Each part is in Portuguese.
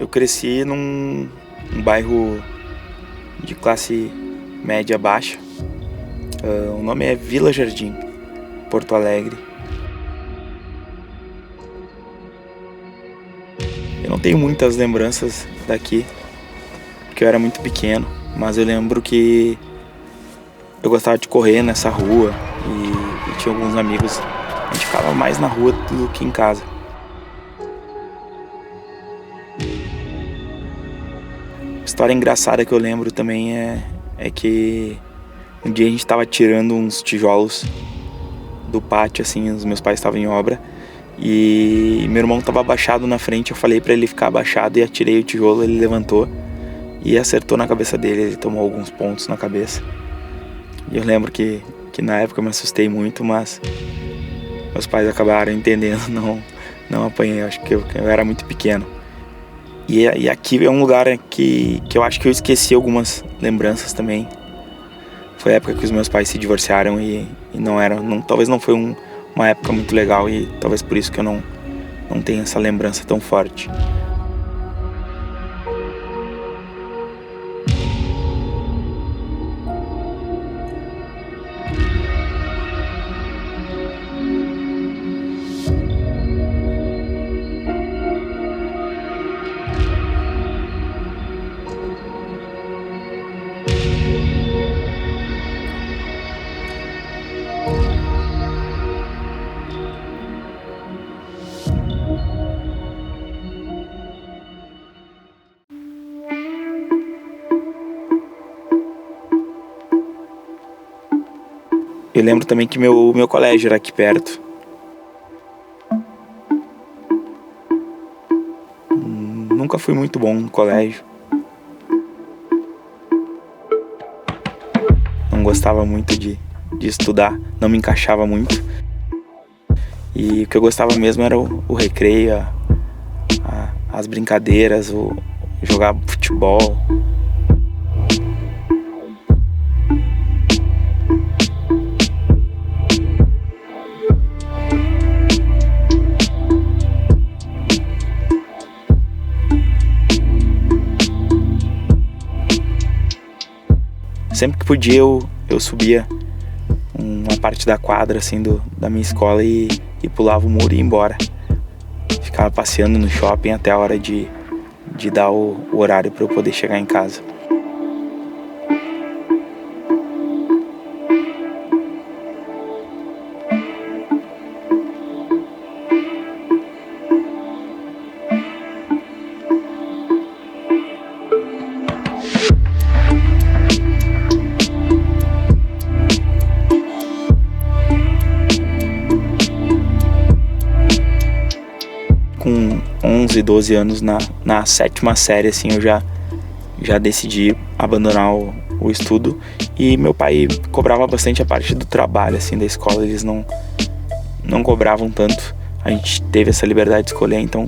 Eu cresci num bairro de classe média baixa. O nome é Vila Jardim, Porto Alegre. Eu não tenho muitas lembranças daqui, porque eu era muito pequeno, mas eu lembro que eu gostava de correr nessa rua e tinha alguns amigos. A gente ficava mais na rua do que em casa. História engraçada que eu lembro também é que um dia a gente estava tirando uns tijolos do pátio, assim, os meus pais estavam em obra, e meu irmão estava abaixado na frente. Eu falei para ele ficar abaixado e atirei o tijolo, ele levantou e acertou na cabeça dele. Ele tomou alguns pontos na cabeça. E eu lembro que na época eu me assustei muito, mas meus pais acabaram entendendo, não apanhei, acho que eu era muito pequeno. E aqui é um lugar que eu acho que eu esqueci algumas lembranças também. Foi a época que os meus pais se divorciaram e talvez não foi uma época muito legal, e talvez por isso que eu não tenho essa lembrança tão forte. Eu lembro também que meu colégio era aqui perto. Nunca fui muito bom no colégio. Não gostava muito de estudar, não me encaixava muito. E o que eu gostava mesmo era o recreio, as brincadeiras, jogar futebol. Sempre que podia eu subia uma parte da quadra assim da minha escola e pulava o muro e ia embora. Ficava passeando no shopping até a hora de dar o horário para eu poder chegar em casa. Com 11, 12 anos, na 7ª série, assim, eu já decidi abandonar o estudo. E meu pai cobrava bastante a parte do trabalho, assim, da escola. Eles não cobravam tanto. A gente teve essa liberdade de escolher, então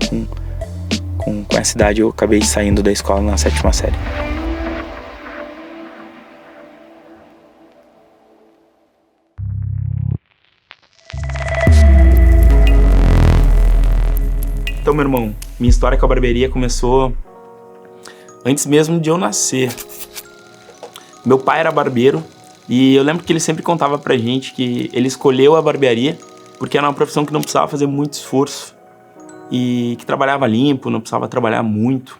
com essa idade eu acabei saindo da escola na 7ª série. Então, meu irmão, minha história com a barbearia começou antes mesmo de eu nascer. Meu pai era barbeiro e eu lembro que ele sempre contava pra gente que ele escolheu a barbearia porque era uma profissão que não precisava fazer muito esforço e que trabalhava limpo, não precisava trabalhar muito.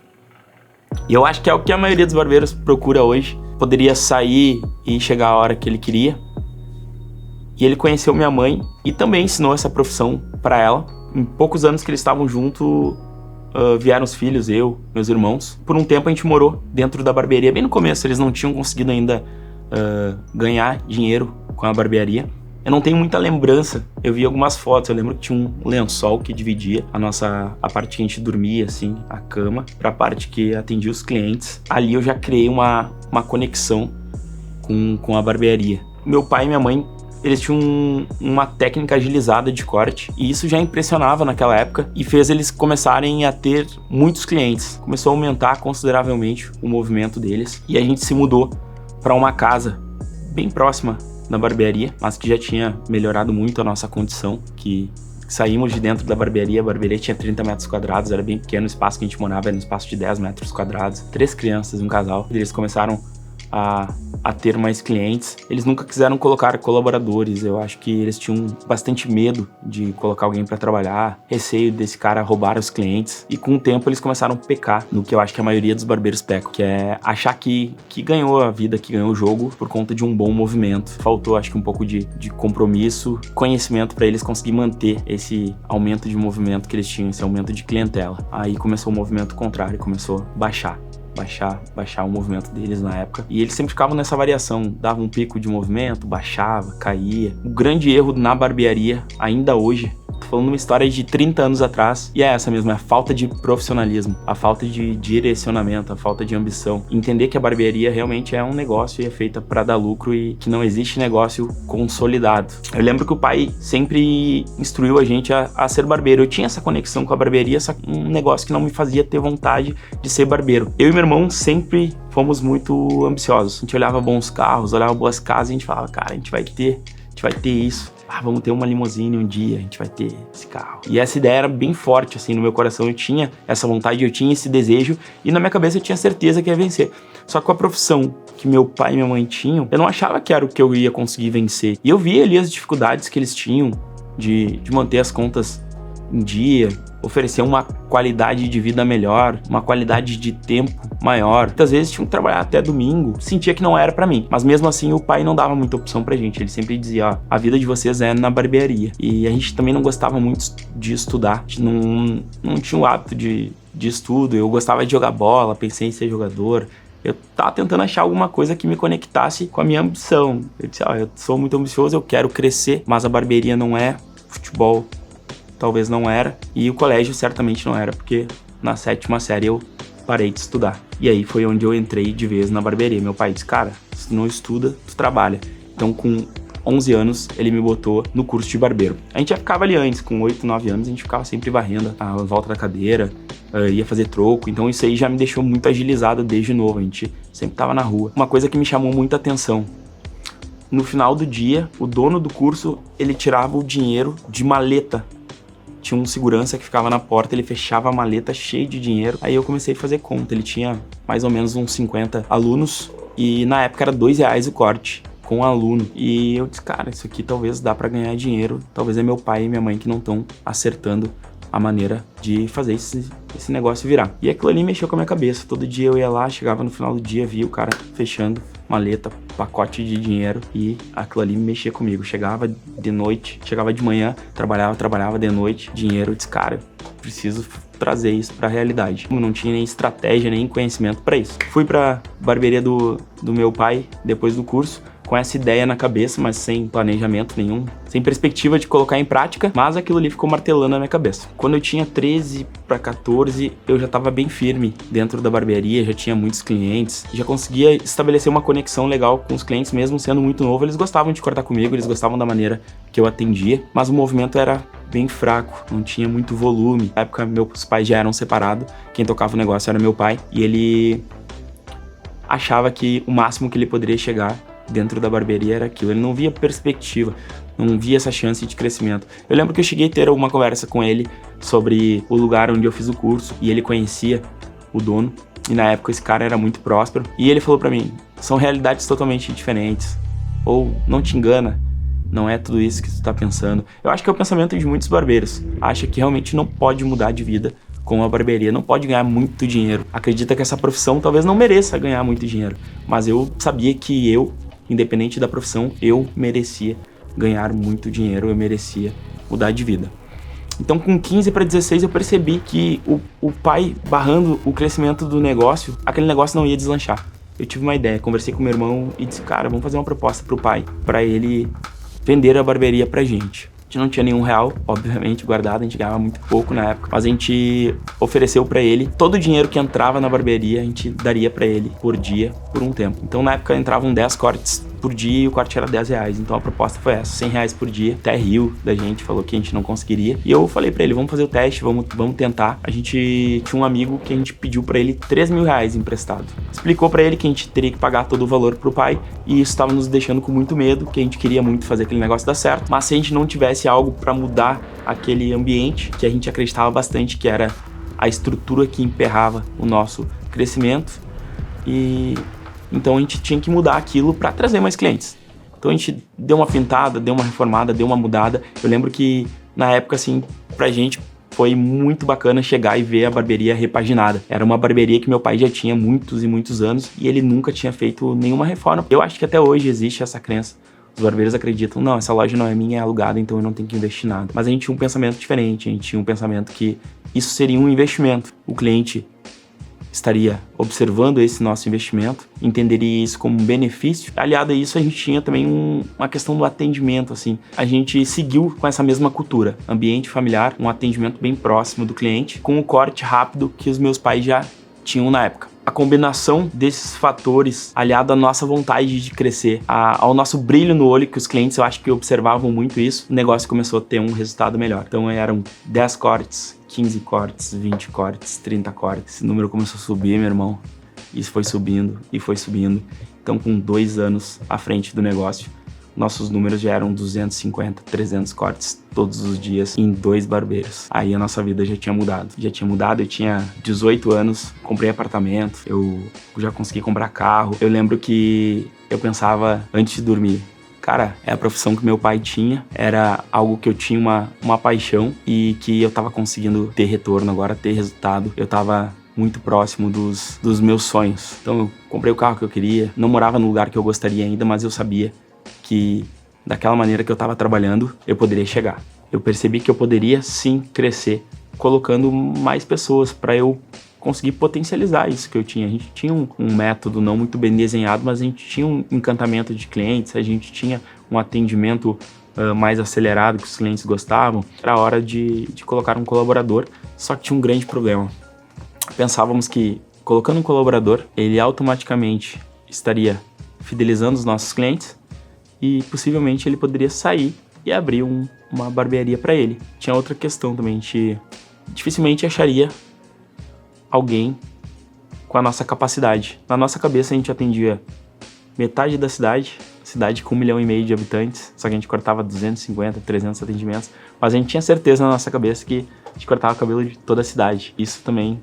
E eu acho que é o que a maioria dos barbeiros procura hoje. Poderia sair e chegar a hora que ele queria. E ele conheceu minha mãe e também ensinou essa profissão pra ela. Em poucos anos que eles estavam juntos, vieram os filhos, eu, meus irmãos. Por um tempo a gente morou dentro da barbearia. Bem no começo, eles não tinham conseguido ainda ganhar dinheiro com a barbearia. Eu não tenho muita lembrança. Eu vi algumas fotos, eu lembro que tinha um lençol que dividia a parte que a gente dormia, assim, a cama, pra parte que atendia os clientes. Ali eu já criei uma conexão com a barbearia. Meu pai e minha mãe, eles tinham uma técnica agilizada de corte, e isso já impressionava naquela época e fez eles começarem a ter muitos clientes. Começou a aumentar consideravelmente o movimento deles e a gente se mudou para uma casa bem próxima da barbearia, mas que já tinha melhorado muito a nossa condição, que saímos de dentro da barbearia. A barbearia tinha 30 metros quadrados, era bem pequeno. O espaço que a gente morava era um espaço de 10 metros quadrados. 3 crianças e um casal. Eles começaram a ter mais clientes. Eles nunca quiseram colocar colaboradores. Eu acho que eles tinham bastante medo de colocar alguém para trabalhar, receio desse cara roubar os clientes. E com o tempo eles começaram a pecar no que eu acho que a maioria dos barbeiros pecam, que é achar que ganhou a vida, que ganhou o jogo por conta de um bom movimento. Faltou, acho que um pouco de compromisso, conhecimento para eles conseguir manter esse aumento de movimento que eles tinham, esse aumento de clientela. Aí começou o movimento contrário, começou a baixar o movimento deles na época. E eles sempre ficavam nessa variação, dava um pico de movimento, baixava, caía. O grande erro na barbearia, ainda hoje, tô falando uma história de 30 anos atrás, e é essa mesmo, é a falta de profissionalismo, a falta de direcionamento, a falta de ambição. Entender que a barbearia realmente é um negócio e é feita para dar lucro e que não existe negócio consolidado. Eu lembro que o pai sempre instruiu a gente a ser barbeiro. Eu tinha essa conexão com a barbearia, só que um negócio que não me fazia ter vontade de ser barbeiro. Eu e meu irmão sempre fomos muito ambiciosos. A gente olhava bons carros, olhava boas casas e a gente falava, cara, a gente vai ter isso. Vamos ter uma limusine um dia, a gente vai ter esse carro. E essa ideia era bem forte, assim, no meu coração. Eu tinha essa vontade, eu tinha esse desejo e na minha cabeça eu tinha certeza que ia vencer. Só que com a profissão que meu pai e minha mãe tinham, eu não achava que era o que eu ia conseguir vencer. E eu via ali as dificuldades que eles tinham de manter as contas em dia, oferecer uma qualidade de vida melhor, uma qualidade de tempo maior. Muitas vezes tinham que trabalhar até domingo, sentia que não era pra mim, mas mesmo assim o pai não dava muita opção pra gente. Ele sempre dizia, ó, a vida de vocês é na barbearia. E a gente também não gostava muito de estudar, a gente não tinha o hábito de estudo. Eu gostava de jogar bola, pensei em ser jogador. Eu tava tentando achar alguma coisa que me conectasse com a minha ambição. Eu disse, ó, eu sou muito ambicioso, eu quero crescer, mas a barbearia não é, futebol talvez não era, e o colégio certamente não era, porque na 7ª série eu parei de estudar. E aí foi onde eu entrei de vez na barbearia. Meu pai disse, cara, se tu não estuda, tu trabalha. Então com 11 anos ele me botou no curso de barbeiro. A gente já ficava ali antes, com 8, 9 anos, a gente ficava sempre varrendo a volta da cadeira, ia fazer troco, então isso aí já me deixou muito agilizado desde novo, a gente sempre tava na rua. Uma coisa que me chamou muita atenção, no final do dia, o dono do curso, ele tirava o dinheiro de maleta. Tinha um segurança que ficava na porta, ele fechava a maleta cheia de dinheiro. Aí eu comecei a fazer conta, ele tinha mais ou menos uns 50 alunos e na época era R$2 o corte com um aluno. E eu disse, cara, isso aqui talvez dá pra ganhar dinheiro, talvez é meu pai e minha mãe que não estão acertando a maneira de fazer esse negócio virar. E aquilo ali mexeu com a minha cabeça. Todo dia eu ia lá, chegava no final do dia, via o cara fechando maleta, pacote de dinheiro, e aquilo ali mexia comigo. Chegava de noite, chegava de manhã, trabalhava de noite, dinheiro. Eu disse, cara, preciso trazer isso pra realidade. Eu não tinha nem estratégia, nem conhecimento pra isso. Fui pra barbearia do meu pai depois do curso, com essa ideia na cabeça, mas sem planejamento nenhum, sem perspectiva de colocar em prática, mas aquilo ali ficou martelando na minha cabeça. Quando eu tinha 13 para 14, eu já estava bem firme dentro da barbearia, já tinha muitos clientes, já conseguia estabelecer uma conexão legal com os clientes, mesmo sendo muito novo. Eles gostavam de cortar comigo, eles gostavam da maneira que eu atendia, mas o movimento era bem fraco, não tinha muito volume. Na época, meus pais já eram separados, quem tocava o negócio era meu pai, e ele achava que o máximo que ele poderia chegar dentro da barbearia era aquilo. Ele não via perspectiva, não via essa chance de crescimento. Eu lembro que eu cheguei a ter uma conversa com ele sobre o lugar onde eu fiz o curso, e ele conhecia o dono, e na época esse cara era muito próspero, e ele falou pra mim, são realidades totalmente diferentes, ou não te engana, não é tudo isso que tu tá pensando. Eu acho que é o pensamento de muitos barbeiros, acha que realmente não pode mudar de vida com a barbearia, não pode ganhar muito dinheiro, acredita que essa profissão talvez não mereça ganhar muito dinheiro, mas eu sabia que eu, independente da profissão, eu merecia ganhar muito dinheiro, eu merecia mudar de vida. Então com 15 para 16 eu percebi que o pai barrando o crescimento do negócio, aquele negócio não ia deslanchar. Eu tive uma ideia, conversei com meu irmão e disse, cara, vamos fazer uma proposta pro pai, para ele vender a barbearia pra gente. A gente não tinha nenhum real, obviamente, guardado, a gente ganhava muito pouco na época, mas a gente ofereceu pra ele todo o dinheiro que entrava na barbearia, a gente daria pra ele por dia, por um tempo. Então na época entravam 10 cortes por dia e o corte era R$10. Então a proposta foi essa, R$100 por dia. Até riu da gente, falou que a gente não conseguiria. E eu falei pra ele, vamos fazer o teste, vamos tentar. A gente tinha um amigo que a gente pediu pra ele R$3.000 emprestado. Explicou pra ele que a gente teria que pagar todo o valor pro pai e isso estava nos deixando com muito medo, que a gente queria muito fazer aquele negócio dar certo. Mas se a gente não tivesse algo pra mudar aquele ambiente, que a gente acreditava bastante que era a estrutura que emperrava o nosso crescimento, e então a gente tinha que mudar aquilo para trazer mais clientes. Então a gente deu uma pintada, deu uma reformada, deu uma mudada. Eu lembro que na época, assim, pra gente foi muito bacana chegar e ver a barbearia repaginada. Era uma barbearia que meu pai já tinha muitos e muitos anos e ele nunca tinha feito nenhuma reforma. Eu acho que até hoje existe essa crença. Os barbeiros acreditam, não, essa loja não é minha, é alugada, então eu não tenho que investir nada. Mas a gente tinha um pensamento diferente, a gente tinha um pensamento que isso seria um investimento. O cliente estaria observando esse nosso investimento, entenderia isso como um benefício. Aliado a isso, a gente tinha também uma questão do atendimento, assim. A gente seguiu com essa mesma cultura, ambiente familiar, um atendimento bem próximo do cliente, com o corte rápido que os meus pais já tinham na época. A combinação desses fatores, aliado à nossa vontade de crescer, ao nosso brilho no olho, que os clientes, eu acho que observavam muito isso, o negócio começou a ter um resultado melhor. Então eram 10 cortes, 15 cortes, 20 cortes, 30 cortes. Esse número começou a subir, meu irmão. Isso foi subindo e foi subindo. Então, com 2 anos à frente do negócio, nossos números já eram 250, 300 cortes todos os dias em 2 barbeiros. Aí a nossa vida já tinha mudado. Eu tinha 18 anos, comprei apartamento, eu já consegui comprar carro. Eu lembro que eu pensava antes de dormir, cara, é a profissão que meu pai tinha, era algo que eu tinha uma paixão e que eu tava conseguindo ter retorno agora, ter resultado. Eu tava muito próximo dos meus sonhos. Então eu comprei o carro que eu queria, não morava no lugar que eu gostaria ainda, mas eu sabia que daquela maneira que eu estava trabalhando, eu poderia chegar. Eu percebi que eu poderia sim crescer, colocando mais pessoas para eu conseguir potencializar isso que eu tinha. A gente tinha um método não muito bem desenhado, mas a gente tinha um encantamento de clientes, a gente tinha um atendimento mais acelerado que os clientes gostavam. Era hora de colocar um colaborador, só que tinha um grande problema. Pensávamos que colocando um colaborador, ele automaticamente estaria fidelizando os nossos clientes e possivelmente ele poderia sair e abrir uma barbearia para ele. Tinha outra questão também, a gente dificilmente acharia alguém com a nossa capacidade. Na nossa cabeça a gente atendia metade da cidade com 1,5 milhão de habitantes, só que a gente cortava 250, 300 atendimentos, mas a gente tinha certeza na nossa cabeça que a gente cortava o cabelo de toda a cidade. Isso também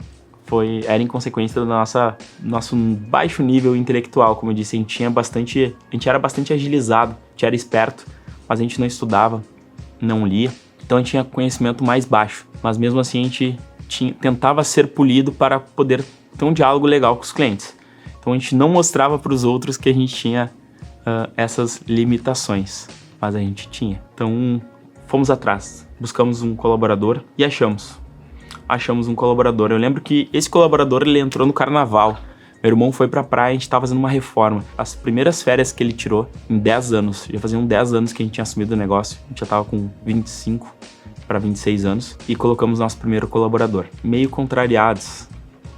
era em consequência do nosso baixo nível intelectual. Como eu disse, a gente era bastante agilizado, a gente era esperto, mas a gente não estudava, não lia, então a gente tinha conhecimento mais baixo, mas mesmo assim a gente tentava ser polido para poder ter um diálogo legal com os clientes. Então a gente não mostrava para os outros que a gente tinha essas limitações, mas a gente tinha. Então fomos atrás, buscamos um colaborador e achamos um colaborador. Eu lembro que esse colaborador, ele entrou no carnaval. Meu irmão foi pra praia, a gente tava fazendo uma reforma. As primeiras férias que ele tirou em 10 anos, já faziam 10 anos que a gente tinha assumido o negócio, a gente já tava com 25 para 26 anos, e colocamos nosso primeiro colaborador. Meio contrariados,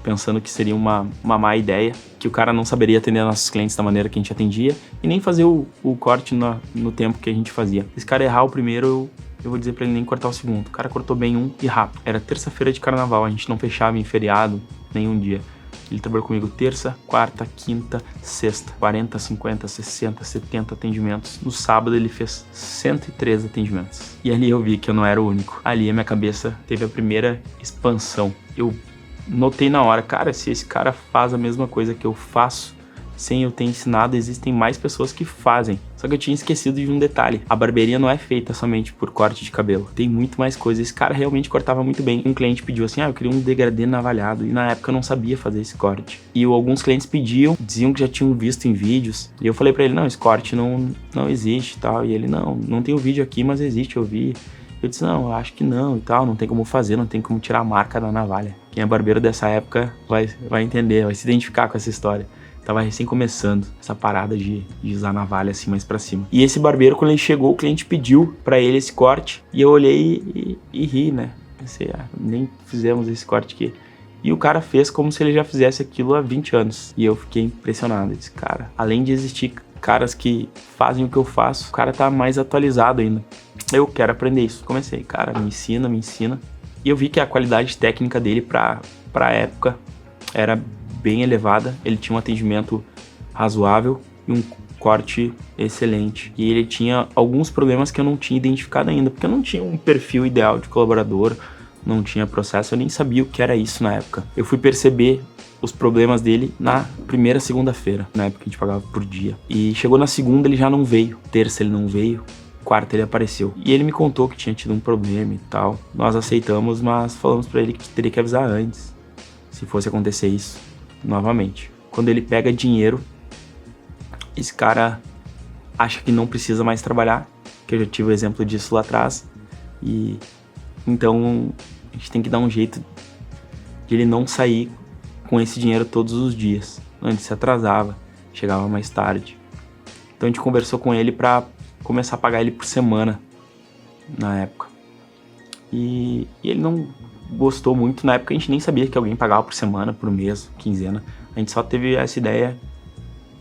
pensando que seria uma má ideia, que o cara não saberia atender nossos clientes da maneira que a gente atendia, e nem fazer o corte no tempo que a gente fazia. Se esse cara errar o primeiro, eu vou dizer pra ele nem cortar o segundo. O cara cortou bem um e rápido. Era terça-feira de carnaval, a gente não fechava em feriado nenhum dia. Ele trabalhou comigo terça, quarta, quinta, sexta. 40, 50, 60, 70 atendimentos. No sábado ele fez 103 atendimentos. E ali eu vi que eu não era o único. Ali a minha cabeça teve a primeira expansão. Eu notei na hora, cara, se esse cara faz a mesma coisa que eu faço, sem eu ter ensinado, existem mais pessoas que fazem. Só que eu tinha esquecido de um detalhe. A barbearia não é feita somente por corte de cabelo. Tem muito mais coisa. Esse cara realmente cortava muito bem. Um cliente pediu assim, eu queria um degradê navalhado. E na época eu não sabia fazer esse corte. E alguns clientes pediam, diziam que já tinham visto em vídeos. E eu falei pra ele, não, esse corte não existe e tal. E ele, não tem o vídeo aqui, mas existe, eu vi. Eu disse, não, eu acho que não e tal, não tem como fazer, não tem como tirar a marca da navalha. Quem é barbeiro dessa época vai entender, vai se identificar com essa história. Tava recém começando essa parada de usar navalha assim mais pra cima. E esse barbeiro, quando ele chegou, o cliente pediu pra ele esse corte. E eu olhei e ri, né? Pensei, nem fizemos esse corte aqui. E o cara fez como se ele já fizesse aquilo há 20 anos. E eu fiquei impressionado. Eu disse, cara, além de existir caras que fazem o que eu faço, o cara tá mais atualizado ainda. Eu quero aprender isso. Comecei, cara, me ensina. E eu vi que a qualidade técnica dele pra época era bem elevada. Ele tinha um atendimento razoável e um corte excelente. E ele tinha alguns problemas que eu não tinha identificado ainda, porque eu não tinha um perfil ideal de colaborador, não tinha processo, eu nem sabia o que era isso na época. Eu fui perceber os problemas dele na primeira segunda-feira, na época que a gente pagava por dia. E chegou na segunda, ele já não veio. Terça ele não veio. Quarta ele apareceu. E ele me contou que tinha tido um problema e tal. Nós aceitamos, mas falamos pra ele que teria que avisar antes, se fosse acontecer isso novamente. Quando ele pega dinheiro, esse cara acha que não precisa mais trabalhar, que eu já tive o exemplo disso lá atrás. E então a gente tem que dar um jeito de ele não sair com esse dinheiro todos os dias. Ele se atrasava, chegava mais tarde. Então a gente conversou com ele pra começar a pagar ele por semana na época. E ele não gostou muito. Na época a gente nem sabia que alguém pagava por semana, por mês, quinzena. A gente só teve essa ideia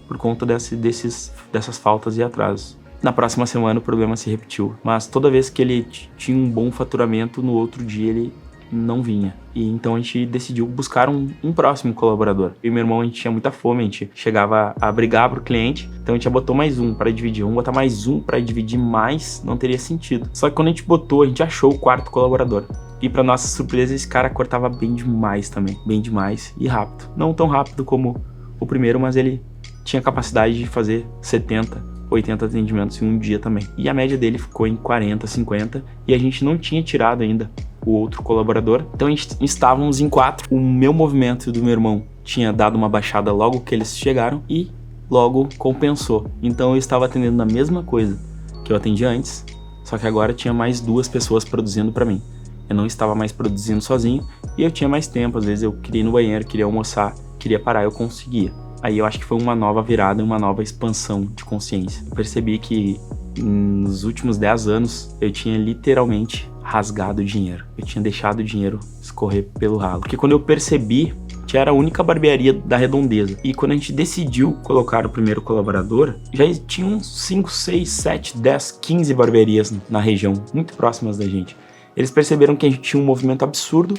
por conta dessas faltas e atrasos. Na próxima semana o problema se repetiu, mas toda vez que ele tinha um bom faturamento, no outro dia ele não vinha. E então a gente decidiu buscar um próximo colaborador. Eu e meu irmão, a gente tinha muita fome, a gente chegava a brigar pro cliente, então a gente já botou mais um para dividir. Botar mais um para dividir mais não teria sentido. Só que quando a gente botou, a gente achou o quarto colaborador. E pra nossa surpresa, esse cara cortava bem demais também, bem demais e rápido. Não tão rápido como o primeiro, mas ele tinha capacidade de fazer 70, 80 atendimentos em um dia também. E a média dele ficou em 40, 50, e a gente não tinha tirado ainda o outro colaborador. Então estávamos em 4. O meu movimento e o do meu irmão tinha dado uma baixada logo que eles chegaram e logo compensou. Então eu estava atendendo na mesma coisa que eu atendia antes, só que agora tinha mais 2 pessoas produzindo para mim. Eu não estava mais produzindo sozinho e eu tinha mais tempo. Às vezes eu queria ir no banheiro, queria almoçar, queria parar, eu conseguia. Aí eu acho que foi uma nova virada, uma nova expansão de consciência. Eu percebi que nos últimos 10 anos eu tinha literalmente rasgado o dinheiro. Eu tinha deixado o dinheiro escorrer pelo ralo. Porque quando eu percebi que era a única barbearia da Redondeza, e quando a gente decidiu colocar o primeiro colaborador, já tinham 5, 6, 7, 10, 15 barbearias na região, muito próximas da gente. Eles perceberam que a gente tinha um movimento absurdo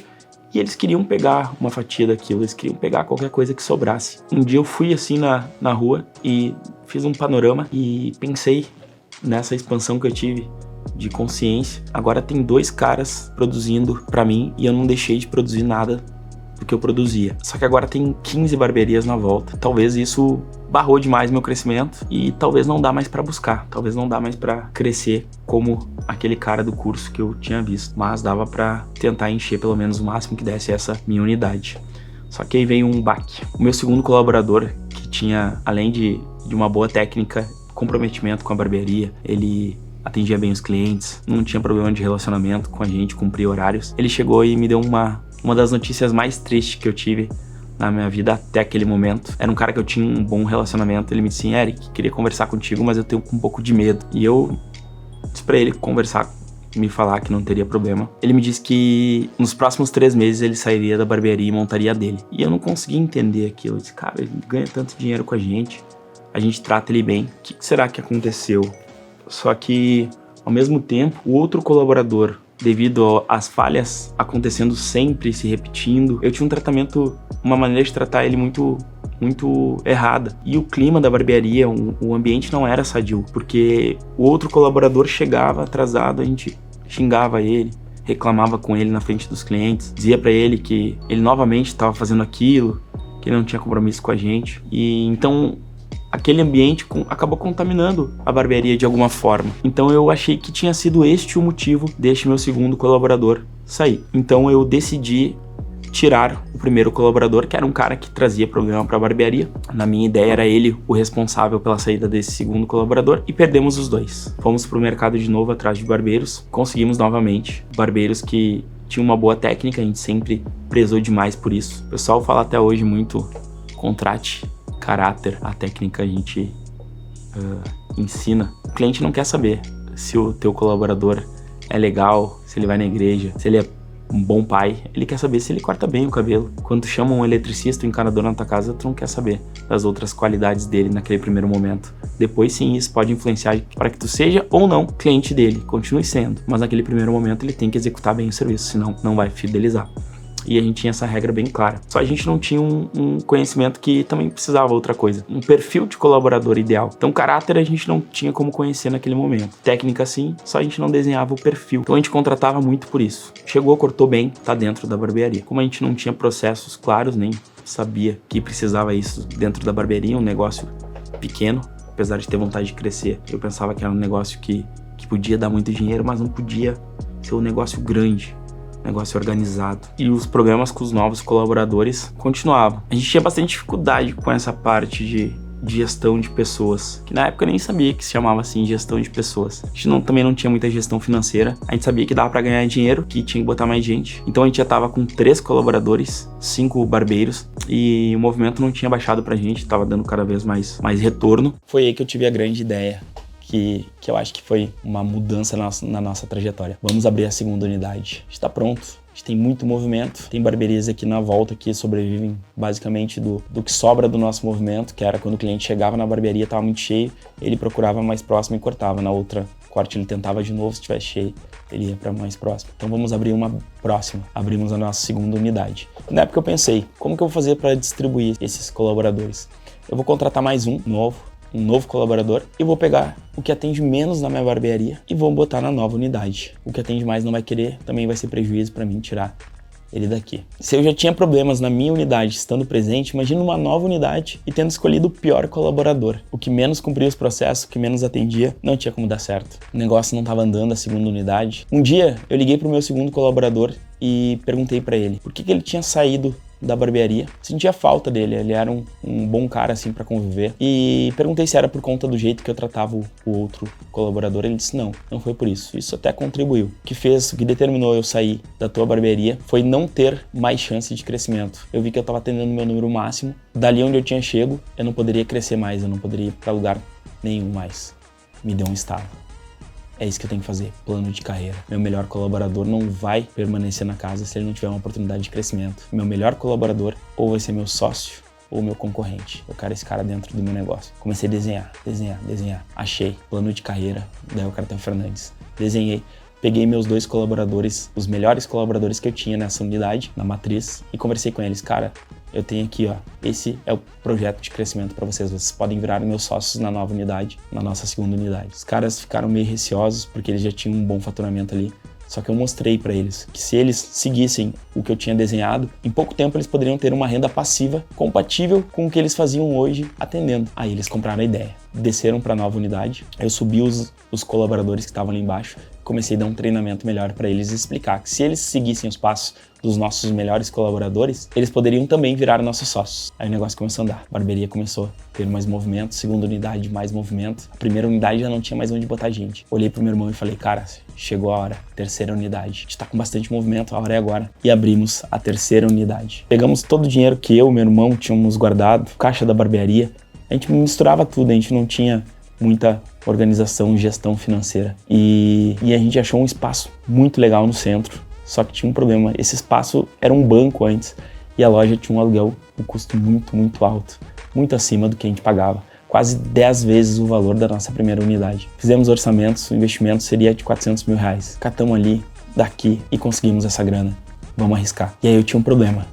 e eles queriam pegar uma fatia daquilo, eles queriam pegar qualquer coisa que sobrasse. Um dia eu fui assim na rua e fiz um panorama e pensei nessa expansão que eu tive de consciência. Agora tem 2 caras produzindo pra mim e eu não deixei de produzir nada do que eu produzia. Só que agora tem 15 barbearias na volta. Talvez isso barrou demais meu crescimento e talvez não dá mais pra buscar. Talvez não dá mais pra crescer como aquele cara do curso que eu tinha visto. Mas dava pra tentar encher pelo menos o máximo que desse essa minha unidade. Só que aí veio um baque. O meu segundo colaborador, que tinha, além de uma boa técnica, comprometimento com a barbearia, ele atendia bem os clientes, não tinha problema de relacionamento com a gente, cumpria horários. Ele chegou e me deu uma das notícias mais tristes que eu tive na minha vida até aquele momento. Era um cara que eu tinha um bom relacionamento. Ele me disse: Eric, queria conversar contigo, mas eu tenho um pouco de medo. E eu disse pra ele conversar, me falar que não teria problema. Ele me disse que nos próximos 3 meses ele sairia da barbearia e montaria dele. E eu não conseguia entender aquilo. Eu disse: cara, ele ganha tanto dinheiro com a gente trata ele bem. O que será que aconteceu? Só que, ao mesmo tempo, o outro colaborador, devido às falhas acontecendo sempre, se repetindo, eu tinha um tratamento, uma maneira de tratar ele muito errada. E o clima da barbearia, o ambiente não era sadio, porque o outro colaborador chegava atrasado, a gente xingava ele, reclamava com ele na frente dos clientes, dizia pra ele que ele novamente estava fazendo aquilo, que ele não tinha compromisso com a gente. E então aquele ambiente acabou contaminando a barbearia de alguma forma. Então eu achei que tinha sido este o motivo deste meu segundo colaborador sair. Então eu decidi tirar o primeiro colaborador, que era um cara que trazia problema para a barbearia. Na minha ideia era ele o responsável pela saída desse segundo colaborador, e perdemos os 2. Fomos pro mercado de novo atrás de barbeiros, conseguimos novamente barbeiros que tinham uma boa técnica, a gente sempre prezou demais por isso. O pessoal fala até hoje muito: contrate caráter, a técnica a gente ensina. O cliente não quer saber se o teu colaborador é legal, se ele vai na igreja, se ele é um bom pai, ele quer saber se ele corta bem o cabelo. Quando tu chama um eletricista, um encanador na tua casa, tu não quer saber das outras qualidades dele naquele primeiro momento. Depois sim, isso pode influenciar para que tu seja ou não cliente dele, continue sendo. Mas naquele primeiro momento ele tem que executar bem o serviço, senão não vai fidelizar. E a gente tinha essa regra bem clara. Só a gente não tinha um conhecimento que também precisava outra coisa. Um perfil de colaborador ideal. Então, caráter a gente não tinha como conhecer naquele momento. Técnica sim, só a gente não desenhava o perfil. Então a gente contratava muito por isso. Chegou, cortou bem, tá dentro da barbearia. Como a gente não tinha processos claros, nem sabia que precisava isso dentro da barbearia, um negócio pequeno, apesar de ter vontade de crescer. Eu pensava que era um negócio que podia dar muito dinheiro, mas não podia ser um negócio grande. Negócio organizado. E os problemas com os novos colaboradores continuavam. A gente tinha bastante dificuldade com essa parte de gestão de pessoas, que na época eu nem sabia que se chamava assim, gestão de pessoas. A gente também não tinha muita gestão financeira. A gente sabia que dava pra ganhar dinheiro, que tinha que botar mais gente. Então a gente já tava com 3 colaboradores, 5 barbeiros, e o movimento não tinha baixado pra gente, tava dando cada vez mais retorno. Foi aí que eu tive a grande ideia, que eu acho que foi uma mudança na nossa trajetória. Vamos abrir a segunda unidade. A gente tá pronto, a gente tem muito movimento, tem barbearias aqui na volta que sobrevivem basicamente do que sobra do nosso movimento, que era quando o cliente chegava na barbearia, tava muito cheio, ele procurava mais próximo e cortava. Na outra corte ele tentava de novo, se tivesse cheio, ele ia para mais próximo. Então vamos abrir uma próxima. Abrimos a nossa segunda unidade. Na época eu pensei, como que eu vou fazer para distribuir esses colaboradores? Eu vou contratar mais um novo colaborador, e vou pegar o que atende menos na minha barbearia e vou botar na nova unidade. O que atende mais não vai querer, também vai ser prejuízo para mim tirar ele daqui. Se eu já tinha problemas na minha unidade estando presente, imagina uma nova unidade e tendo escolhido o pior colaborador. O que menos cumpria os processos, o que menos atendia, não tinha como dar certo. O negócio não estava andando, a segunda unidade. Um dia eu liguei pro meu segundo colaborador e perguntei para ele por que ele tinha saído da barbearia. Sentia falta dele, ele era um bom cara assim para conviver, e perguntei se era por conta do jeito que eu tratava o outro colaborador. Ele disse não foi por isso até contribuiu. O que determinou eu sair da tua barbearia foi não ter mais chance de crescimento. Eu vi que eu estava atendendo meu número máximo, dali onde eu tinha chego eu não poderia crescer mais, eu não poderia ir para lugar nenhum mais. Me deu um estalo. É isso que eu tenho que fazer, plano de carreira. Meu melhor colaborador não vai permanecer na casa se ele não tiver uma oportunidade de crescimento. Meu melhor colaborador ou vai ser meu sócio ou meu concorrente. Eu quero esse cara dentro do meu negócio. Comecei a desenhar. Achei, plano de carreira da El Cartel Fernandes. Desenhei. Peguei meus 2 colaboradores, os melhores colaboradores que eu tinha nessa unidade, na matriz, e conversei com eles. Cara, eu tenho aqui, esse é o projeto de crescimento para vocês. Vocês podem virar meus sócios na nova unidade, na nossa segunda unidade. Os caras ficaram meio receosos porque eles já tinham um bom faturamento ali. Só que eu mostrei para eles que se eles seguissem o que eu tinha desenhado, em pouco tempo eles poderiam ter uma renda passiva compatível com o que eles faziam hoje atendendo. Aí eles compraram a ideia, desceram para a nova unidade. Aí eu subi os colaboradores que estavam ali embaixo, comecei a dar um treinamento melhor para eles, explicar que se eles seguissem os passos dos nossos melhores colaboradores, eles poderiam também virar nossos sócios. Aí o negócio começou a andar, a barbearia começou a ter mais movimento, segunda unidade mais movimento, a primeira unidade já não tinha mais onde botar gente. Olhei pro meu irmão e falei, cara, chegou a hora, terceira unidade, a gente tá com bastante movimento, a hora é agora. E abrimos a terceira unidade. Pegamos todo o dinheiro que eu e meu irmão tínhamos guardado, caixa da barbearia, a gente misturava tudo, a gente não tinha muita organização e gestão financeira. E a gente achou um espaço muito legal no centro, só que tinha um problema. Esse espaço era um banco antes e a loja tinha um aluguel, um custo muito alto, muito acima do que a gente pagava, quase 10 vezes o valor da nossa primeira unidade. Fizemos orçamentos, o investimento seria de R$400 mil. Catamos ali, daqui e conseguimos essa grana. Vamos arriscar. E aí eu tinha um problema.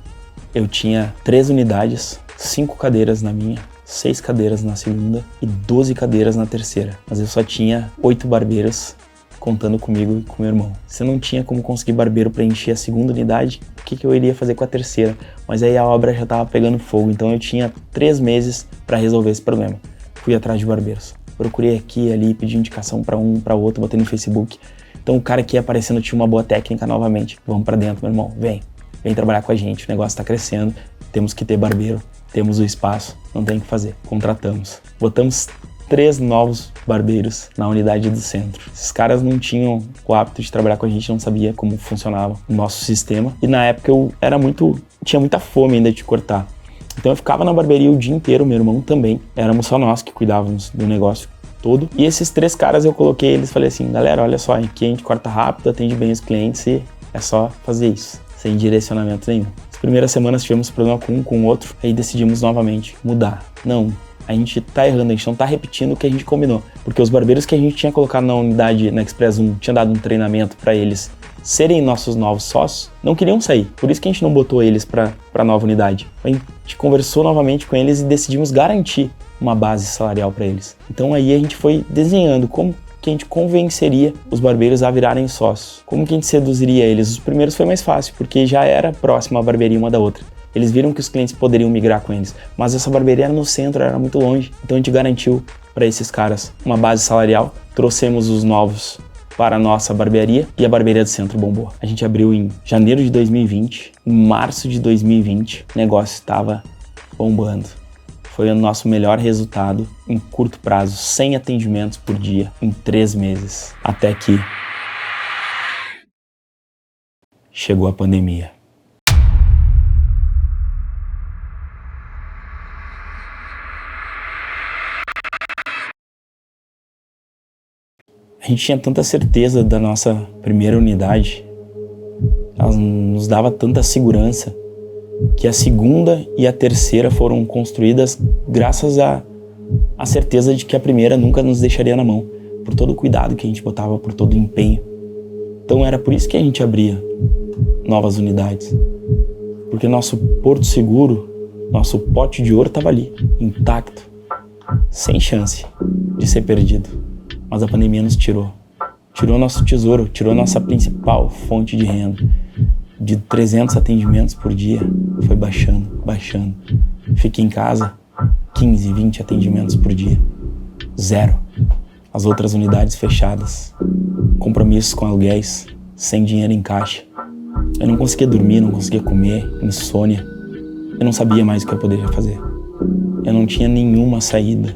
Eu tinha 3 unidades, 5 cadeiras na minha, 6 cadeiras na segunda e 12 cadeiras na terceira. Mas eu só tinha 8 barbeiros contando comigo e com meu irmão. Se eu não tinha como conseguir barbeiro para encher a segunda unidade, o que eu iria fazer com a terceira? Mas aí a obra já estava pegando fogo, então eu tinha 3 meses para resolver esse problema. Fui atrás de barbeiros. Procurei aqui e ali, pedi indicação para um, para outro, botei no Facebook. Então o cara que ia aparecendo tinha uma boa técnica novamente. Vamos para dentro, meu irmão, vem trabalhar com a gente, o negócio está crescendo, temos que ter barbeiro, temos o espaço, não tem o que fazer. Contratamos. Botamos 3 novos barbeiros na unidade do centro. Esses caras não tinham o hábito de trabalhar com a gente, não sabia como funcionava o nosso sistema. E na época eu tinha muita fome ainda de cortar. Então eu ficava na barbearia o dia inteiro, meu irmão também. Éramos só nós que cuidávamos do negócio todo. E esses 3 caras eu coloquei eles, falei assim, galera, olha só, aqui a gente corta rápido, atende bem os clientes e É só fazer isso, sem direcionamento nenhum. As primeiras semanas tivemos problema com um, com o outro, aí decidimos novamente mudar. Não, a gente tá errando, a gente não tá repetindo o que a gente combinou. Porque os barbeiros que a gente tinha colocado na unidade, na Express 1, tinha dado um treinamento para eles serem nossos novos sócios, não queriam sair. Por isso que a gente não botou eles pra nova unidade. A gente conversou novamente com eles e decidimos garantir uma base salarial para eles. Então aí a gente foi desenhando como que a gente convenceria os barbeiros a virarem sócios. Como que a gente seduziria eles? Os primeiros foi mais fácil, porque já era próxima a barbearia uma da outra. Eles viram que os clientes poderiam migrar com eles, mas essa barbearia era no centro, era muito longe. Então a gente garantiu para esses caras uma base salarial, trouxemos os novos para a nossa barbearia e a barbearia do centro bombou. A gente abriu em janeiro de 2020, em março de 2020, o negócio estava bombando. Foi o nosso melhor resultado em curto prazo, 100 atendimentos por dia, em 3 meses. Até que chegou a pandemia. A gente tinha tanta certeza da nossa primeira unidade, ela nos dava tanta segurança, que a segunda e a terceira foram construídas graças à certeza de que a primeira nunca nos deixaria na mão, por todo o cuidado que a gente botava, por todo o empenho. Então era por isso que a gente abria novas unidades, porque nosso porto seguro, nosso pote de ouro estava ali, intacto, sem chance de ser perdido. Mas a pandemia nos tirou nosso tesouro, tirou nossa principal fonte de renda. De 300 atendimentos por dia, foi baixando. Fiquei em casa, 15, 20 atendimentos por dia. 0. As outras unidades fechadas. Compromissos com aluguéis, sem dinheiro em caixa. Eu não conseguia dormir, não conseguia comer, insônia. Eu não sabia mais o que eu poderia fazer. Eu não tinha nenhuma saída.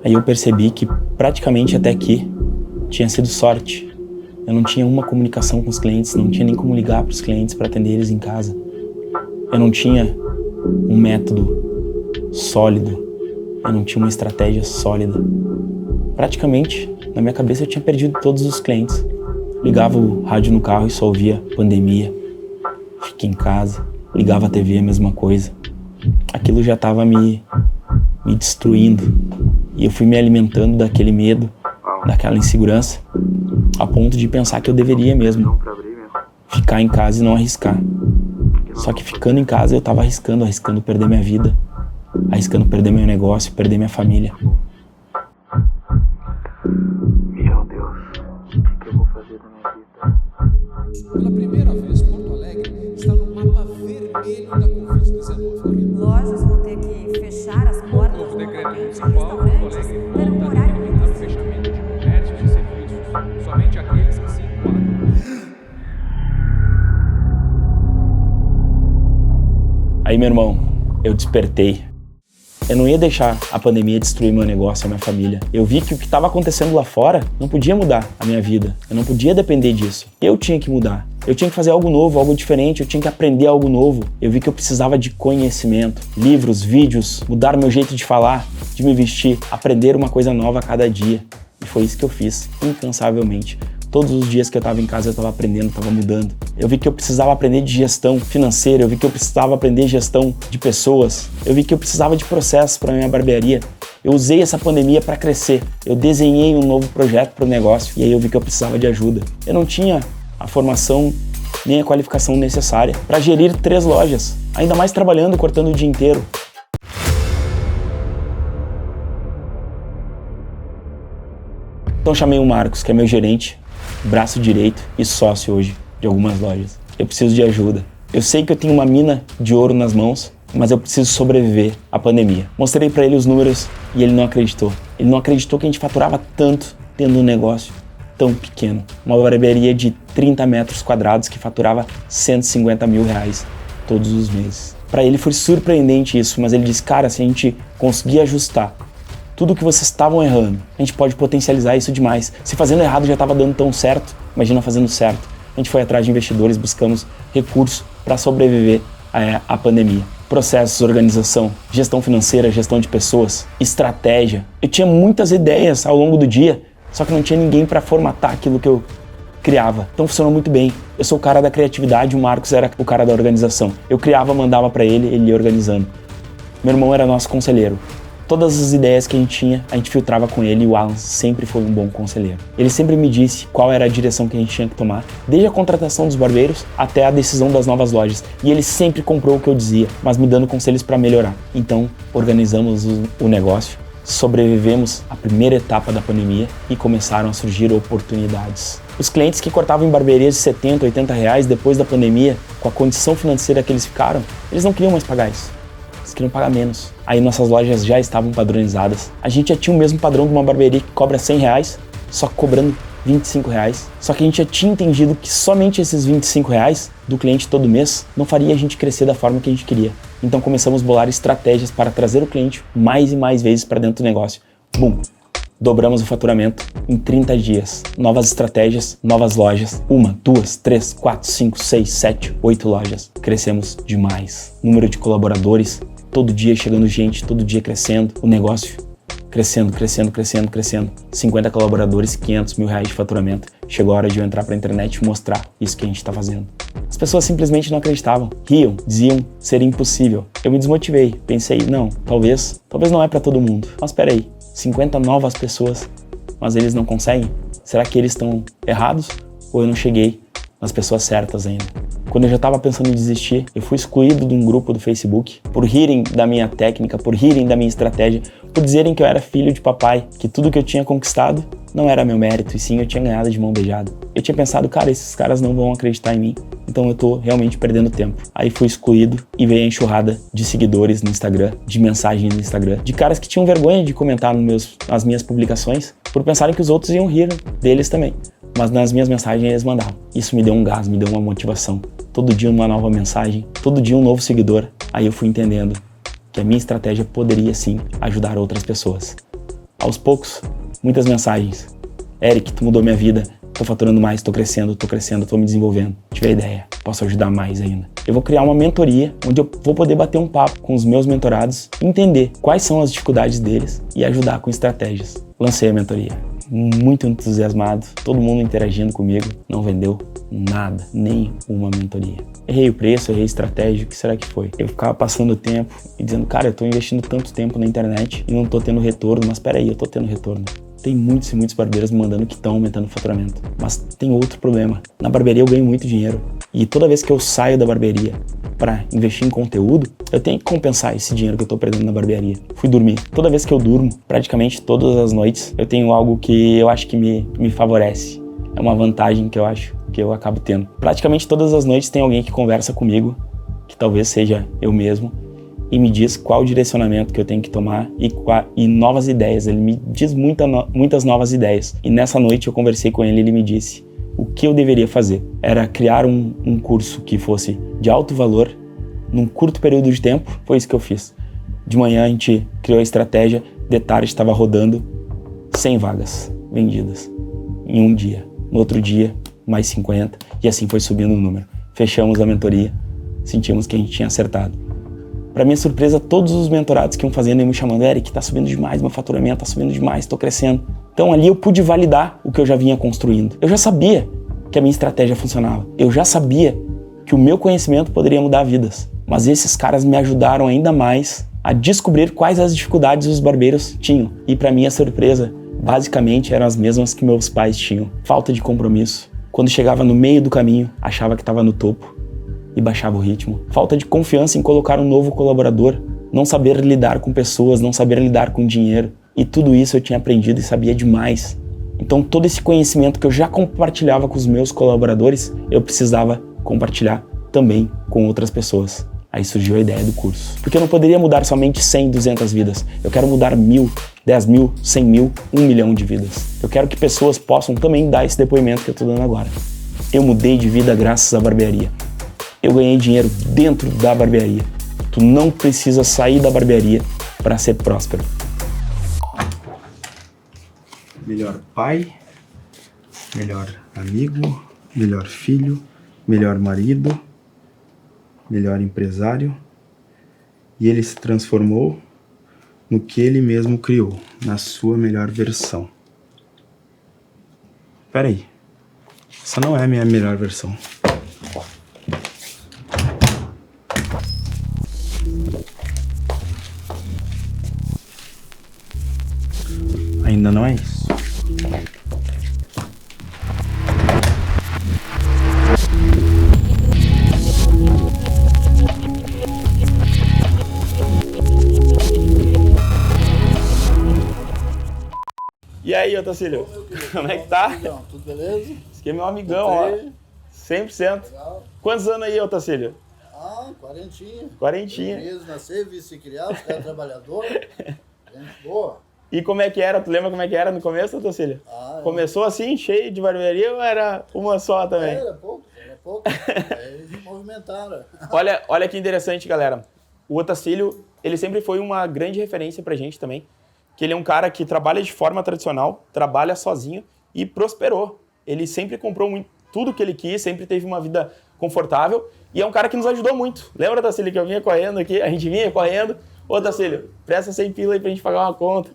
Aí eu percebi que praticamente até aqui tinha sido sorte. Eu não tinha uma comunicação com os clientes, não tinha nem como ligar para os clientes para atender eles em casa. Eu não tinha um método sólido, eu não tinha uma estratégia sólida. Praticamente, na minha cabeça eu tinha perdido todos os clientes. Ligava o rádio no carro e só ouvia pandemia. Fiquei em casa, ligava a TV, a mesma coisa. Aquilo já estava me destruindo. E eu fui me alimentando daquele medo, daquela insegurança, a ponto de pensar que eu deveria mesmo ficar em casa e não arriscar. Só que ficando em casa eu estava arriscando perder minha vida, arriscando perder meu negócio, perder minha família. Meu Deus, o que eu vou fazer da minha vida? Pela primeira vez, Porto Alegre está no mapa vermelho da Covid-19. Lojas vão ter que fechar as portas O decreto novamente, municipal do Porto restaurantes Alegre terão volta a horário determinar o fechamento de comércios e serviços, somente aqueles que se enquadram. Aí, meu irmão, eu despertei. Eu não ia deixar a pandemia destruir meu negócio, a minha família. Eu vi que o que estava acontecendo lá fora não podia mudar a minha vida. Eu não podia depender disso. Eu tinha que mudar. Eu tinha que fazer algo novo, algo diferente. Eu tinha que aprender algo novo. Eu vi que eu precisava de conhecimento, livros, vídeos, mudar o meu jeito de falar, de me vestir, aprender uma coisa nova a cada dia. E foi isso que eu fiz, incansavelmente. Todos os dias que eu estava em casa eu estava aprendendo, estava mudando. Eu vi que eu precisava aprender de gestão financeira, eu vi que eu precisava aprender gestão de pessoas, eu vi que eu precisava de processos para minha barbearia. Eu usei essa pandemia para crescer. Eu desenhei um novo projeto para o negócio e aí eu vi que eu precisava de ajuda. Eu não tinha a formação nem a qualificação necessária para gerir 3 lojas, ainda mais trabalhando, cortando o dia inteiro. Então chamei o Marcos, que é meu gerente, braço direito e sócio hoje de algumas lojas. Eu preciso de ajuda. Eu sei que eu tenho uma mina de ouro nas mãos, mas eu preciso sobreviver à pandemia. Mostrei para ele os números e ele não acreditou. Ele não acreditou que a gente faturava tanto tendo um negócio tão pequeno. Uma barbearia de 30 metros quadrados que faturava 150 mil reais todos os meses. Para ele foi surpreendente isso, mas ele disse, cara, se a gente conseguir ajustar tudo que vocês estavam errando, a gente pode potencializar isso demais. Se fazendo errado já estava dando tão certo, imagina fazendo certo. A gente foi atrás de investidores, buscamos recursos para sobreviver à pandemia. Processos, organização, gestão financeira, gestão de pessoas, estratégia. Eu tinha muitas ideias ao longo do dia, só que não tinha ninguém para formatar aquilo que eu criava. Então funcionou muito bem. Eu sou o cara da criatividade, o Marcos era o cara da organização. Eu criava, mandava pra ele ia organizando. Meu irmão era nosso conselheiro. Todas as ideias que a gente filtrava com ele, e o Alan sempre foi um bom conselheiro. Ele sempre me disse qual era a direção que a gente tinha que tomar, desde a contratação dos barbeiros até a decisão das novas lojas. E ele sempre comprou o que eu dizia, mas me dando conselhos para melhorar. Então, organizamos o negócio, sobrevivemos à primeira etapa da pandemia e começaram a surgir oportunidades. Os clientes que cortavam em barbearias de 70, 80 reais depois da pandemia, com a condição financeira que eles ficaram, eles não queriam mais pagar isso. Eles queriam pagar menos. Aí nossas lojas já estavam padronizadas. A gente já tinha o mesmo padrão de uma barbearia que cobra 100 reais, só cobrando 25 reais. Só que a gente já tinha entendido que somente esses 25 reais do cliente todo mês não faria a gente crescer da forma que a gente queria. Então começamos a bolar estratégias para trazer o cliente mais e mais vezes para dentro do negócio. Bum! Dobramos o faturamento em 30 dias. Novas estratégias, novas lojas. 1, 2, 3, 4, 5, 6, 7, 8 lojas. Crescemos demais. Número de colaboradores, todo dia chegando gente, todo dia crescendo. O negócio crescendo. 50 colaboradores, 500 mil reais de faturamento. Chegou a hora de eu entrar pra internet e mostrar isso que a gente tá fazendo. As pessoas simplesmente não acreditavam, riam, diziam ser impossível. Eu me desmotivei, pensei, não, talvez não é pra todo mundo. Mas peraí, 50 novas pessoas, mas eles não conseguem? Será que eles estão errados? Ou eu não cheguei nas pessoas certas ainda? Quando eu já estava pensando em desistir, eu fui excluído de um grupo do Facebook por rirem da minha técnica, por rirem da minha estratégia, por dizerem que eu era filho de papai, que tudo que eu tinha conquistado não era meu mérito, e sim eu tinha ganhado de mão beijada. Eu tinha pensado, cara, esses caras não vão acreditar em mim, então eu tô realmente perdendo tempo. Aí fui excluído e veio a enxurrada de seguidores no Instagram, de mensagens no Instagram, de caras que tinham vergonha de comentar nas minhas publicações, por pensarem que os outros iam rir deles também. Mas nas minhas mensagens eles mandavam. Isso me deu um gás, me deu uma motivação. Todo dia uma nova mensagem, todo dia um novo seguidor. Aí eu fui entendendo que a minha estratégia poderia sim ajudar outras pessoas. Aos poucos, muitas mensagens. Eric, tu mudou minha vida, tô faturando mais, tô crescendo, tô me desenvolvendo. Tive a ideia, posso ajudar mais ainda. Eu vou criar uma mentoria onde eu vou poder bater um papo com os meus mentorados, entender quais são as dificuldades deles e ajudar com estratégias. Lancei a mentoria. Muito entusiasmado, todo mundo interagindo comigo, não vendeu nada, nem uma mentoria. Errei o preço, errei a estratégia, o que será que foi? Eu ficava passando o tempo e dizendo, cara, eu tô investindo tanto tempo na internet e não tô tendo retorno, mas peraí, eu tô tendo retorno. Tem muitos e muitos barbeiros me mandando que estão aumentando o faturamento, mas tem outro problema. Na barbearia eu ganho muito dinheiro e toda vez que eu saio da barbearia para investir em conteúdo, eu tenho que compensar esse dinheiro que eu tô perdendo na barbearia. Fui dormir. Toda vez que eu durmo, praticamente todas as noites, eu tenho algo que eu acho que me favorece. É uma vantagem que eu acho que eu acabo tendo. Praticamente todas as noites tem alguém que conversa comigo, que talvez seja eu mesmo, e me diz qual o direcionamento que eu tenho que tomar e novas ideias. Ele me diz muitas novas ideias. E nessa noite eu conversei com ele e ele me disse o que eu deveria fazer. Era criar um curso que fosse de alto valor, num curto período de tempo. Foi isso que eu fiz. De manhã a gente criou a estratégia, de tarde estava rodando 100 vagas vendidas em um dia. No outro dia, mais 50, e assim foi subindo o número. Fechamos a mentoria, sentimos que a gente tinha acertado. Para minha surpresa, todos os mentorados que iam fazendo iam me chamando, Eric, tá subindo demais meu faturamento, tá subindo demais, tô crescendo. Então ali eu pude validar o que eu já vinha construindo. Eu já sabia que a minha estratégia funcionava. Eu já sabia que o meu conhecimento poderia mudar vidas. Mas esses caras me ajudaram ainda mais a descobrir quais as dificuldades os barbeiros tinham. E para minha surpresa, basicamente eram as mesmas que meus pais tinham. Falta de compromisso. Quando chegava no meio do caminho, achava que estava no topo e baixava o ritmo. Falta de confiança em colocar um novo colaborador. Não saber lidar com pessoas, não saber lidar com dinheiro. E tudo isso eu tinha aprendido e sabia demais. Então todo esse conhecimento que eu já compartilhava com os meus colaboradores, eu precisava compartilhar também com outras pessoas. Aí surgiu a ideia do curso. Porque eu não poderia mudar somente 100, 200 vidas. Eu quero mudar 1.000, 10.000, 100.000, 1 milhão de vidas. Eu quero que pessoas possam também dar esse depoimento que eu estou dando agora. Eu mudei de vida graças à barbearia. Eu ganhei dinheiro dentro da barbearia. Tu não precisa sair da barbearia para ser próspero. Melhor pai, melhor amigo, melhor filho, melhor marido, melhor empresário, e ele se transformou no que ele mesmo criou, na sua melhor versão. Peraí, Essa não é a minha melhor versão. Ainda não é isso. E aí, Otacílio? Como é que tá? Amigão, tudo beleza? Esse aqui é meu amigão, ó. 100%. Legal. Quantos anos aí, Otacílio? Quarentinha. Quarentinha. Mesmo nascer, vice criado, cara trabalhador. Gente boa. E como é que era? Tu lembra como é que era no começo, Otacílio? Começou assim, cheio de barbearia ou era uma só também? Era pouco. Aí eles movimentaram. Olha que interessante, galera. O Otacílio, ele sempre foi uma grande referência pra gente também. Que ele é um cara que trabalha de forma tradicional, trabalha sozinho e prosperou. Ele sempre comprou tudo que ele quis, sempre teve uma vida confortável e é um cara que nos ajudou muito. Lembra, Otacílio, que eu vinha correndo aqui? A gente vinha correndo. Ô, Otacílio, presta 100 pila aí pra gente pagar uma conta.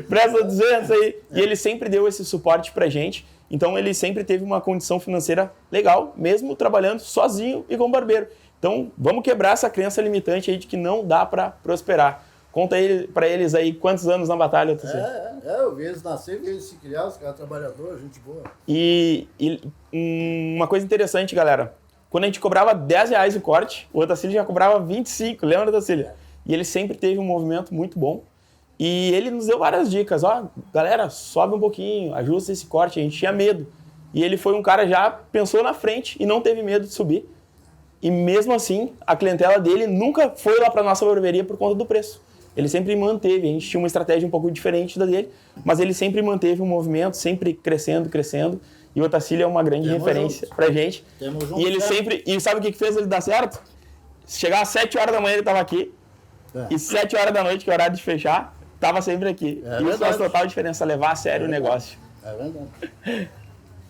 Presta 200 aí. E ele sempre deu esse suporte pra gente. Então, ele sempre teve uma condição financeira legal, mesmo trabalhando sozinho e como barbeiro. Então, vamos quebrar essa crença limitante aí de que não dá pra prosperar. Conta aí pra eles aí quantos anos na batalha, Otacílio. Eu vi eles nascer, vi eles se criar, os caras trabalhadores, gente boa. E uma coisa interessante, galera. Quando a gente cobrava R$10 o corte, o Otacílio já cobrava 25, lembra, Otacílio? E ele sempre teve um movimento muito bom. E ele nos deu várias dicas. Ó, galera, sobe um pouquinho, ajusta esse corte. A gente tinha medo. E ele foi um cara já pensou na frente e não teve medo de subir. E mesmo assim, a clientela dele nunca foi lá pra nossa barbearia por conta do preço. Ele sempre manteve, a gente tinha uma estratégia um pouco diferente da dele, mas ele sempre manteve um movimento, sempre crescendo. E o Otacílio é uma grande referência pra gente. E ele sempre... E sabe o que fez ele dar certo? Chegar às 7 horas da manhã ele tava aqui, e 7 horas da noite, que é o horário de fechar, tava sempre aqui. E isso faz total diferença, levar a sério o negócio. É verdade.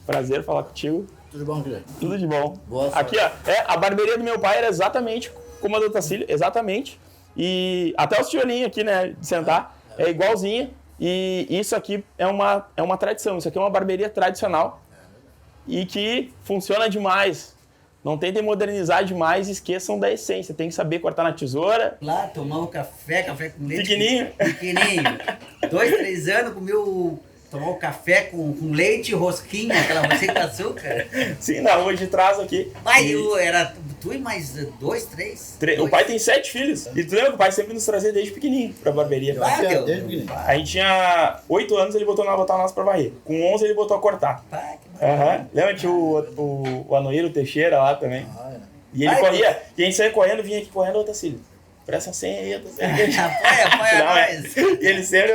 Prazer falar contigo. Tudo bom, Guilherme? Tudo de bom. Boa aqui, ó, a barbearia do meu pai era exatamente como a do Otacílio, exatamente. E até os tijolinhos aqui, né, de sentar, é igualzinha. E isso aqui é uma tradição, isso aqui é uma barbearia tradicional e que funciona demais. Não tentem modernizar demais, esqueçam da essência. Tem que saber cortar na tesoura. Lá, tomar um café com leite. Pequenininho. Pequenininho. 2, 3 anos, comeu... Tomar um café com leite e rosquinha, aquela rosquinha com açúcar. Sim, na rua de trás aqui. Pai, era tu e mais 2, 3? O pai tem 7 filhos. E tu lembra que o pai sempre nos trazia desde pequenininho pra barbearia. A gente tinha 8 anos, ele botou a nossa pra varrer. Com 11 ele botou a cortar. Lembra que tinha o Anoíro Teixeira lá também? E ele corria, e a gente saía correndo, vinha aqui correndo, Otacílio. Presta 100 aí, Apoia nós. E ele sempre...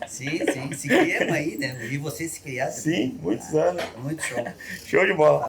Sim, se criamos aí, né? E você se criar. Sim, muitos anos. Muito show. Show de bola.